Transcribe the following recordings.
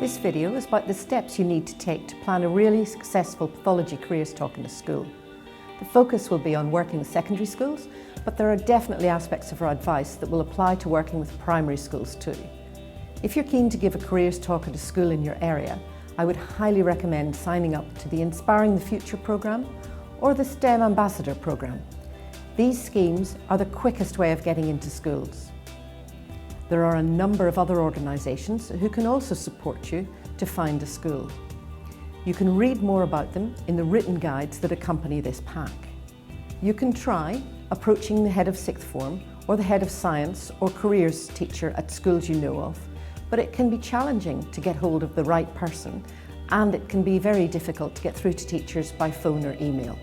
This video is about the steps you need to take to plan a really successful pathology careers talk in a school. The focus will be on working with secondary schools, but there are definitely aspects of our advice that will apply to working with primary schools too. If you're keen to give a careers talk at a school in your area, I would highly recommend signing up to the Inspiring the Future programme or the STEM Ambassador programme. These schemes are the quickest way of getting into schools. There are a number of other organisations who can also support you to find a school. You can read more about them in the written guides that accompany this pack. You can try approaching the head of sixth form or the head of science or careers teacher at schools you know of, but it can be challenging to get hold of the right person, and it can be very difficult to get through to teachers by phone or email.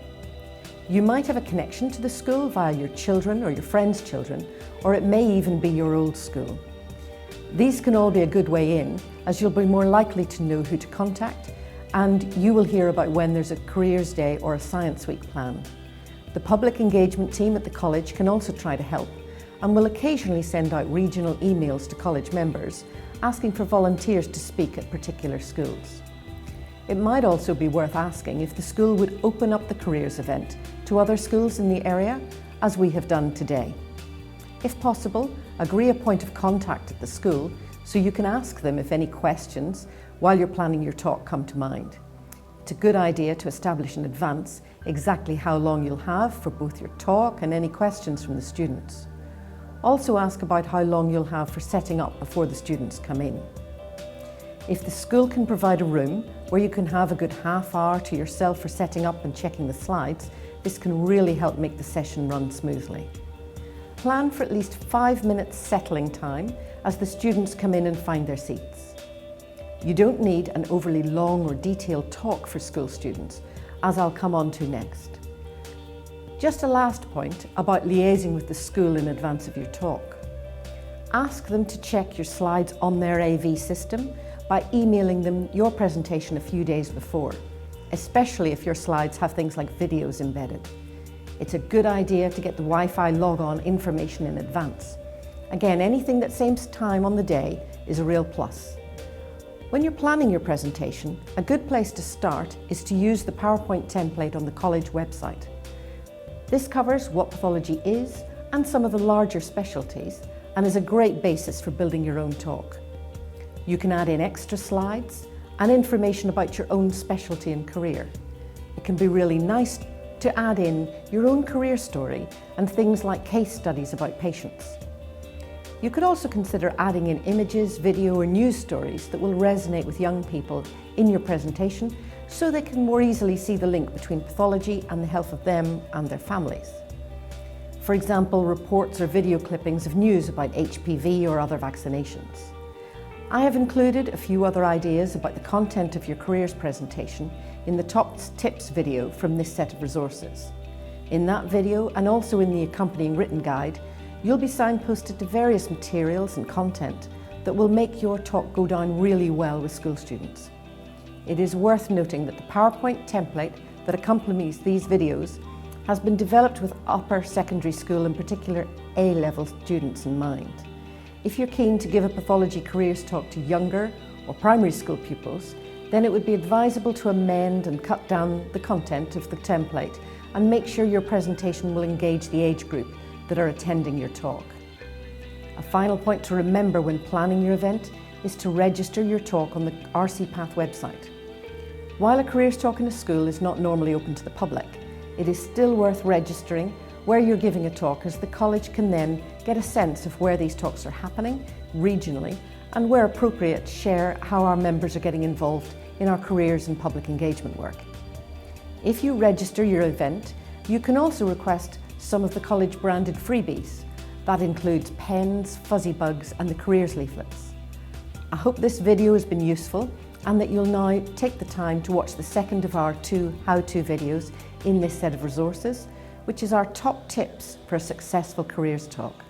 You might have a connection to the school via your children or your friends' children, or it may even be your old school. These can all be a good way in, as you'll be more likely to know who to contact, and you will hear about when there's a careers day or a science week planned. The public engagement team at the college can also try to help, and will occasionally send out regional emails to college members asking for volunteers to speak at particular schools. It might also be worth asking if the school would open up the careers event to other schools in the area, as we have done today. If possible, agree a point of contact at the school so you can ask them if any questions while you're planning your talk come to mind. It's a good idea to establish in advance exactly how long you'll have for both your talk and any questions from the students. Also ask about how long you'll have for setting up before the students come in. If the school can provide a room where you can have a good half hour to yourself for setting up and checking the slides, this can really help make the session run smoothly. Plan for at least 5 minutes settling time as the students come in and find their seats. You don't need an overly long or detailed talk for school students, as I'll come on to next. Just a last point about liaising with the school in advance of your talk. Ask them to check your slides on their AV system by emailing them your presentation a few days before, especially if your slides have things like videos embedded. It's a good idea to get the Wi-Fi log-on information in advance. Again, anything that saves time on the day is a real plus. When you're planning your presentation, a good place to start is to use the PowerPoint template on the college website. This covers what pathology is and some of the larger specialties, and is a great basis for building your own talk. You can add in extra slides and information about your own specialty and career. It can be really nice to add in your own career story and things like case studies about patients. You could also consider adding in images, video or news stories that will resonate with young people in your presentation so they can more easily see the link between pathology and the health of them and their families. For example, reports or video clippings of news about HPV or other vaccinations. I have included a few other ideas about the content of your careers presentation in the top tips video from this set of resources. In that video, and also in the accompanying written guide, you'll be signposted to various materials and content that will make your talk go down really well with school students. It is worth noting that the PowerPoint template that accompanies these videos has been developed with upper secondary school, in particular A-level students, in mind. If you're keen to give a pathology careers talk to younger or primary school pupils, then it would be advisable to amend and cut down the content of the template and make sure your presentation will engage the age group that are attending your talk. A final point to remember when planning your event is to register your talk on the RCPath website. While a careers talk in a school is not normally open to the public, it is still worth registering where you're giving a talk, as the college can then get a sense of where these talks are happening regionally, and where appropriate share how our members are getting involved in our careers and public engagement work. If you register your event, you can also request some of the college branded freebies. That includes pens, fuzzy bugs and the careers leaflets. I hope this video has been useful and that you'll now take the time to watch the second of our 2 how-to videos in this set of resources, which is our top tips for a successful careers talk.